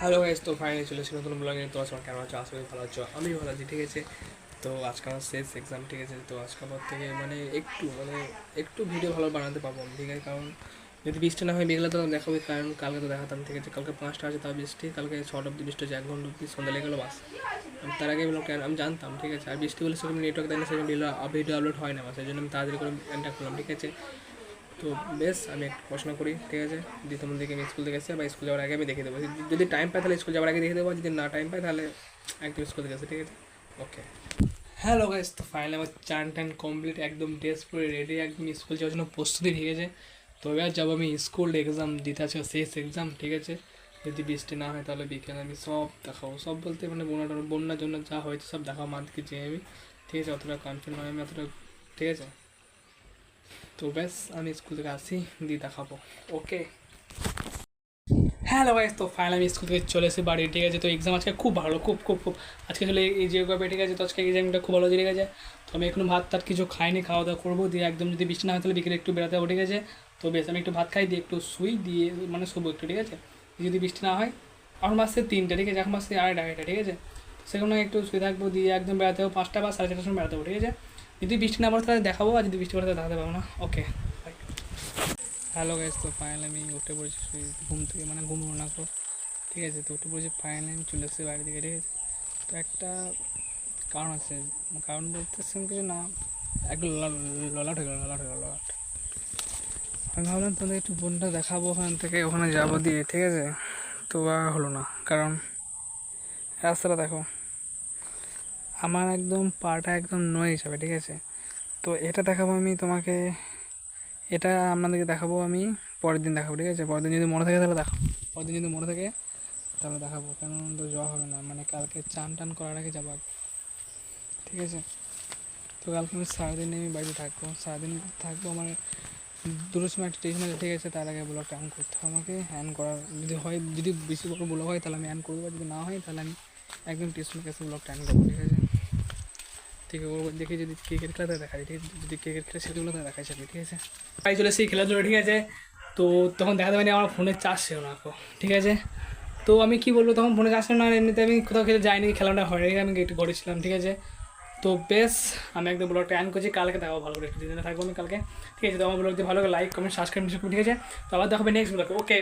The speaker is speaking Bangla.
হ্যালো গাইস, তো ফাইনালি চলে এসেছি নতুন ব্লগে। তো আজকে কেমন আছো? আশা করি ভালো আছো। আমি ভালো আছি, ঠিক আছে। তো আজকে আমার শেষ এক্সাম, ঠিক আছে। তো আজকের পর থেকে একটু ভিডিও ভালো বানাতে পারবো আমি, ঠিক আছে। কারণ যদি বৃষ্টি না হয় মেঘলা তো দেখাবে, কারণ কালকে তো দেখাতাম, ঠিক আছে। কালকে 5টা আছে তাও বৃষ্টি, কালকে 6টা অব্দি বৃষ্টি হচ্ছে, 1 ঘন্টা অব্দি, সন্ধ্যা লেগে গেলো বাস। তার আগে আমি জানতাম, ঠিক আছে। আর বৃষ্টি হলে সেরকম নেটওয়ার্ক দেয় না, সেরকম ভিডিও আপলোড হয় না আমার, সেই জন্য আমি তাড়াতাড়ি করে এন্টার করলাম, ঠিক আছে। তো বেশ আমি একটু পড়াশোনা করি, ঠিক আছে। যদি তোমাদেরকে আমি স্কুল থেকে এসে বা স্কুল যাওয়ার আগে আমি দেখে দেবো, যদি টাইম পাই তাহলে স্কুল যাওয়ার আগে দেখে দেবো, যদি না টাইম পাই তাহলে একদম স্কুল থেকে এসে, ঠিক আছে। ওকে, হ্যালো গাইস, তো ফাইনালি আমার চান টান কমপ্লিট, একদম ড্রেস পরে রেডি, একদম স্কুল যাওয়ার জন্য প্রস্তুতি, ঠিক আছে। তো এবার যাবো আমি স্কুল এক্সাম দিতে, আছে শেষ এক্সাম, ঠিক আছে। যদি বৃষ্টি না হয় তাহলে বিকেলে আমি সব দেখাবো, সব বলতে মানে বন্যার জন্য যা হয়েছে সব দেখাবো মাদেরকে যেয়ে আমি, ঠিক আছে। অতটা কনফিডেন্ট নয় আমি অতটা, ঠিক আছে। তো ব্যাস আমি স্কুল থেকে আসি, দিয়ে দেখাবো। ওকে, হ্যালো গাইস, তো ফাইনালি আমি স্কুল থেকে চলে এসে বাড়ি, ঠিক আছে। তো এক্সাম আজকে খুব ভালো, খুব খুব খুব আজকে চলে এই জিওগ্রাফি, ঠিক আছে। তো আজকে এক্সামটা খুব ভালো, ঠিক আছে। তো আমি এখন ভাত টাত কিছু খাইনি, খাওয়া দাওয়া করবো, দিয়ে একদম যদি বৃষ্টি না হয় তাহলে বিকেলে একটু বেড়াতে যাবো, ঠিক আছে। তো বেশ আমি একটু ভাত খাই, দিয়ে একটু শুই, দিয়ে মানে শুবো একটু, ঠিক আছে। যদি বৃষ্টি না হয়, এখন বাসছে 3টে, ঠিক আছে। এখন বাসছে 2:30, ঠিক আছে। সেখানে একটু শুয়ে থাকবো, দিয়ে একদম বেড়াতে যাবো 5টা বা 4:30টার সময় বেড়াতে যাবো, ঠিক আছে। যদি বৃষ্টি না পড়ে তাহলে দেখাবো, আর যদি বৃষ্টি পড়ে তাহলে দেখাতে পারবো না। ওকে, হ্যালো গাইস, তো ফাইনালি আমি উঠে পড়েছি ঘুম থেকে, মানে ঘুম না করো, ঠিক আছে। তো উঠে পড়েছি ফাইনালি, আমি চলে এসেছি বাড়ি থেকে, ঠিক আছে। তো একটা কারণ আছে, কারণ বলতে সেরকম কিছু না, একটু ললাট হয়ে গেল, ললাট। আমি ভাবলাম তোমাদের একটু বোনটা দেখাবো, ওখান থেকে ওখানে যাবো দিয়ে, ঠিক আছে। তো আর হলো না, কারণ রাস্তাটা দেখো, আমার একদম পাটা একদম নয়ে যাবে, ঠিক আছে। তো এটা দেখাবো আমি তোমাকে, এটা আপনাদেরকে দেখাবো আমি পরের দিন দেখাবো, ঠিক আছে। পরের দিন যদি মনে থাকে তাহলে দেখাবো, পরের দিন যদি মনে থাকে তাহলে দেখাবো, কেন তো যাওয়া হবে না, মানে কালকে চান টান করার আগে যাবো, ঠিক আছে। তো কালকে আমি সারাদিন আমি বাড়িতে থাকবো, সারাদিন থাকবো, আমার দুটোর সময় একটা স্টেশন আছে, ঠিক আছে। তার আগে ব্লগটা অ্যান করতে হবে আমাকে, হ্যান করার যদি হয়, যদি বেশি বড় ব্লগ হয় তাহলে আমি অ্যান করবো, যদি না হয় তাহলে আমি একদম টিউশনের কাছে ব্লগটা অ্যান করবো, ঠিক আছে। ঠিক আছে, ওর দেখি যদি ক্রিকেট খেলাতে দেখাই, ঠিক আছে। যদি ক্রিকেট খেলে সেগুলো তো দেখাই যাবে, ঠিক আছে। বাড়ি চলে সেই খেলার জন্য, ঠিক আছে। তো তখন দেখাতে পারিনি, আমার ফোনের চার্জ ছিল না, ঠিক আছে। তো আমি কী বলবো, তখন ফোনে চার্জ ছিল না, এমনিতে আমি কোথাও খেলে যাইনি, খেলাটা হয়নি, আমি একটু ঘরে ছিলাম, ঠিক আছে। তো বেশ আমি একদম ব্লগটা অ্যান করছি, কালকে দেখাবো ভালো করে, একটু দিনে থাকবো আমি কালকে, ঠিক আছে। তো আমার ব্লগ দিয়ে ভালো করে লাইক কমেন্ট সাবস্ক্রাইব, ঠিক আছে। তো আবার দেখাবে নেক্সট ব্লগে। ওকে।